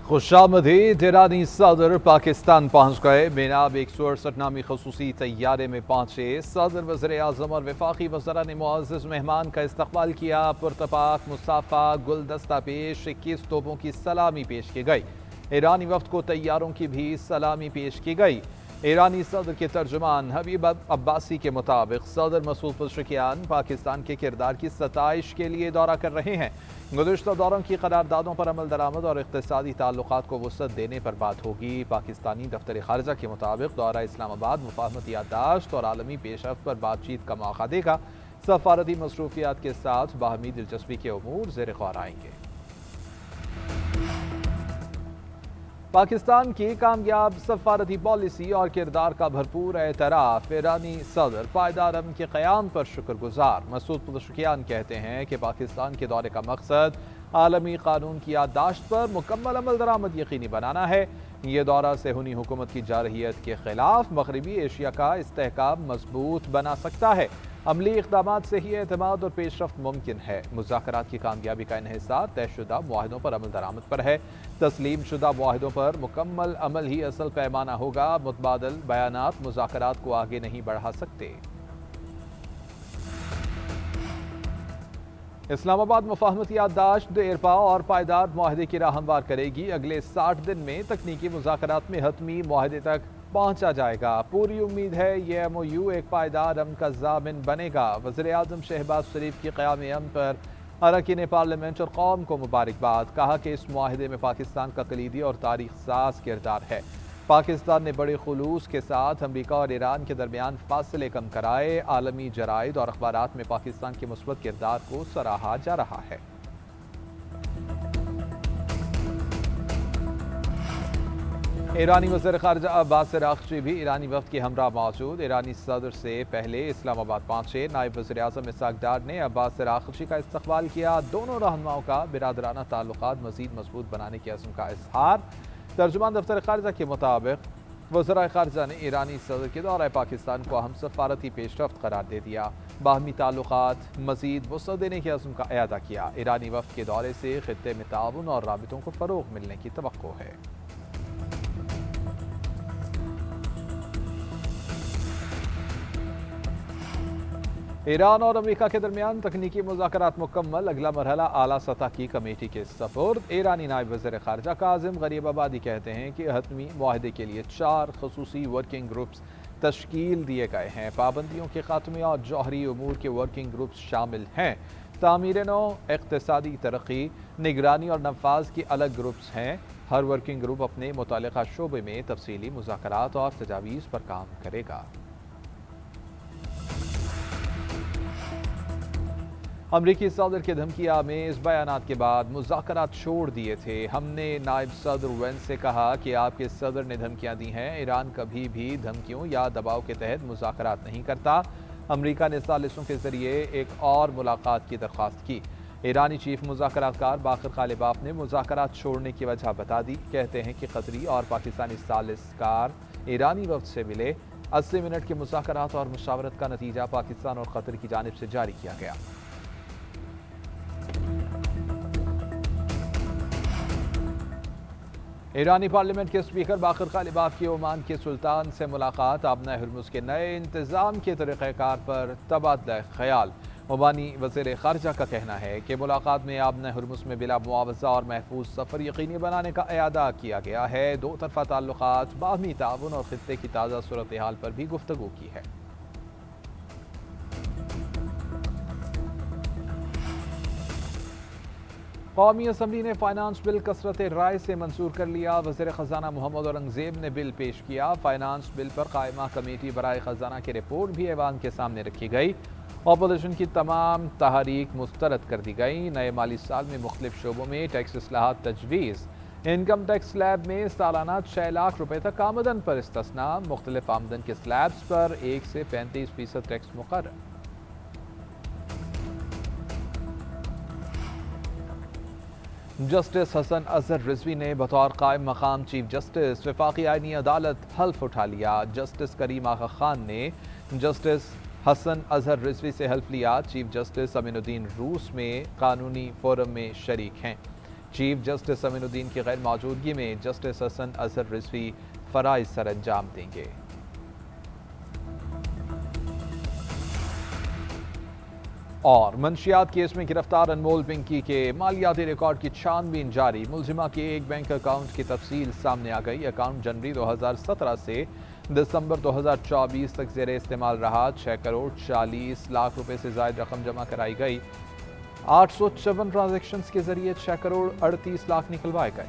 खुशामदीद ईरानी सदर पाकिस्तान पहुंच गए। मेनाब 168 नामी खसूसी तैयारे में पहुंचे सदर वज़ीर आज़म और वफाकी वज़रा ने मुअज़्ज़ज़ मेहमान का इस्तकबाल किया। पुरतपाक मुसाफ़ा गुलदस्ता पेश 21 तोपों की सलामी पेश की गई। ईरानी वफ़द को तैयारों की भी सलामी पेश की गई। ईरानी सदर के तर्जुमान हबीब अब्बासी के मुताबिक सदर मसूद पज़ेशिकियान पाकिस्तान के किरदार की सताइश के लिए दौरा कर रहे हैं। गुज़श्ता दौरों की करारदादों पर अमल दरामद और इक़्तिसादी ताल्लुकात को वुसअत देने पर बात होगी। पाकिस्तानी दफ्तर ख़ारजा के मुताबिक दौरा इस्लामाबाद मुफाहमती याददाश्त और आलमी पेशरफ्त पर बातचीत का मौका देगा। सफारती मसरूफियात के साथ बाहमी दिलचस्पी के उमूर ज़ेर ग़ौर आएंगे। पाकिस्तान की कामयाब सफारती पॉलिसी और किरदार का भरपूर एतराफ़। ईरानी सदर पायदार अमन के क़याम पर शुक्रगुजार। मसूद पज़ेशिकियान कहते हैं कि पाकिस्तान के दौरे का मकसद आलमी कानून की याददाश्त पर मुकम्मल अमल दरामद यकीनी बनाना है। ये दौरा सेहूनी हुकूमत की जारहियत के खिलाफ मगरबी एशिया का इस्तेहकाम मजबूत बना सकता है। अमली इक़दामात से ही एतमाद और पेशरफ्त मुमकिन है। मुज़ाकरात की कामयाबी का इन्हिसार तयशुदा मुआहदों पर अमल दरामद पर है। तस्लीम शुदा मुआहदों पर मुकम्मल अमल ही असल पैमाना होगा। मुतबादल बयानात मुज़ाकरात को आगे नहीं बढ़ा सकते। इस्लामाबाद मुफाहमती याददाश्त देरपा और पायदार मुआहदे की राह हमवार करेगी। अगले 60 दिन में तकनीकी मुज़ाकरात में हतमी मुआहदे तक पहुंचा जाएगा। पूरी उम्मीद है ये MOU एक पायदार अमन का ज़ामिन बनेगा। वज़ीर आज़म शहबाज शरीफ की क़याम अमन पर अरकान पार्लियामेंट और कौम को मुबारकबाद। कहा कि इस मुआहदे में पाकिस्तान का कलीदी और तारीख साज किरदार है। पाकिस्तान ने बड़े खुलूस के साथ अमरीका और ईरान के दरमियान फासले कम कराए। आलमी जराइद और अखबारात में पाकिस्तान के मुस्बत किरदार को सराहा जा रहा है। ईरानी वज़ीर ख़ारजा अब्बास अराग़ची भी ईरानी वफ़द के हमरा मौजूद। ईरानी सदर से पहले इस्लामाबाद पहुंचे नायब वज़ीर आज़म इसहाक़ डार ने अब्बास अराग़ची का इस्तक़बाल किया। दोनों रहनुमाओं का बिरादराना ताल्लुक़ात मज़ीद मजबूत बनाने के अज़्म का इज़हार। तर्जुमान दफ्तर ख़ारजा के मुताबिक वज़राए ख़ारजा ने ईरानी सदर के दौरे पाकिस्तान को अहम सफ़ारती पेशरफ्त करार दे दिया। बाहमी ताल्लुक़ात मज़ीद वुसअत देने के अज़्म का एअदा किया। ईरानी वफ़द के दौरे से ख़ित्ते में ताउन और राबितों को फ़रोग़ मिलने की तवक्को है। ईरान और अमेरिका के दरमियान तकनीकी मुज़ाकरात मुकम्मल। अगला मरहला आला सतह की कमेटी के सपुर्द। ईरानी नायब वज़ीर ख़ारजा काज़िम गरीबाबादी कहते हैं कि हतमी मुआहदे के लिए 4 ख़ुसूसी वर्किंग ग्रुप्स तश्कील दिए गए हैं। पाबंदियों के ख़ात्मे और जौहरी उमूर के वर्किंग ग्रुप्स शामिल हैं। तामीर नौ, इक़्तिसादी तरक्की, निगरानी और नफाज की अलग ग्रुप्स हैं। हर वर्किंग ग्रुप अपने मुतल्लिक़ा शोबे में तफसीली मुज़ाकरात और तजावीज़ पर काम करेगा। अमरीकी सदर के धमकी आमेज़ बयानात के बाद मुज़ाकरात छोड़ दिए थे। हमने नायब सदर वेंस से कहा कि आपके सदर ने धमकियां दी हैं। ईरान कभी भी धमकियों या दबाव के तहत मुज़ाकरात नहीं करता। अमरीका ने सालिसों के ज़रिए एक और मुलाकात की दरख्वास्त की। ईरानी चीफ मुज़ाकरातकार बाक़िर ग़ालिबाफ ने मुज़ाकरात छोड़ने की वजह बता दी। कहते हैं कि कतरी और पाकिस्तानी सालिसकार ईरानी वफ़द से मिले। 80 मिनट के मुज़ाकरात और मुशावरत का नतीजा पाकिस्तान और कतर की जानिब से जारी किया गया। ईरानी पार्लियामेंट के स्पीकर बाक़िर ग़ालिबाफ की ओमान के सुल्तान से मुलाकात। आबना हुर्मुज़ के नए इंतज़ाम के तरीक़ाकार पर तबादला ख़याल। ओमानी वज़ीर ख़ारजा का कहना है कि मुलाकात में आबना हुर्मुज़ में बिला मुआवज़ा और महफूज सफ़र यकीनी बनाने का एअदा किया गया है। दो तरफ़ा ताल्लुक़ात, बाहमी ताउन और ख़ित्ते की ताज़ा सूरत हाल पर भी गुफ्तगू की है। कौमी असम्बली ने फाइनेंस बिल कसरत राय से मंजूर कर लिया। वज़ीर ख़ज़ाना मोहम्मद औरंगज़ेब ने बिल पेश किया। फाइनेंस बिल पर कायमा कमेटी बराए ख़ज़ाना की रिपोर्ट भी ऐवान के सामने रखी गई। अपोजिशन की तमाम तहरीक मुस्तरद कर दी गई। नए माली साल में मुख्तलिफ शोबों में टैक्स इस्लाहात तजवीज़। इनकम टैक्स स्लैब में सालाना 6 लाख रुपये तक आमदन पर इस्तिस्ना। मुख्तलिफ आमदन के स्लैब्स पर 1 से 35% टैक्स मुकर्रर। जस्टिस हसन अजहर रिजवी ने बतौर कायम मकाम चीफ जस्टिस वफाकी आईनी अदालत हल्फ उठा लिया। जस्टिस करीम आगा खान ने जस्टिस हसन अजहर रिजवी से हल्फ लिया। चीफ जस्टिस अमीनुद्दीन रूस में कानूनी फोरम में शरीक हैं। چیف جسٹس امین الدین کی غیر موجودگی میں جسٹس حسن اظہر رضوی فرائض سر انجام دیں گے۔ اور منشیات کیس میں گرفتار انمول پنکی کے مالیاتی ریکارڈ کی چھان بین جاری، ملزمہ کے ایک بینک اکاؤنٹ کی تفصیل سامنے آ گئی۔ اکاؤنٹ جنوری 2017 سے دسمبر 2024 تک زیر استعمال رہا، 6 کروڑ 40 لاکھ روپے سے زائد رقم جمع کرائی گئی، 854 ٹرانزیکشنز کے ذریعے 6 کروڑ 38 لاکھ نکلوائے گئے۔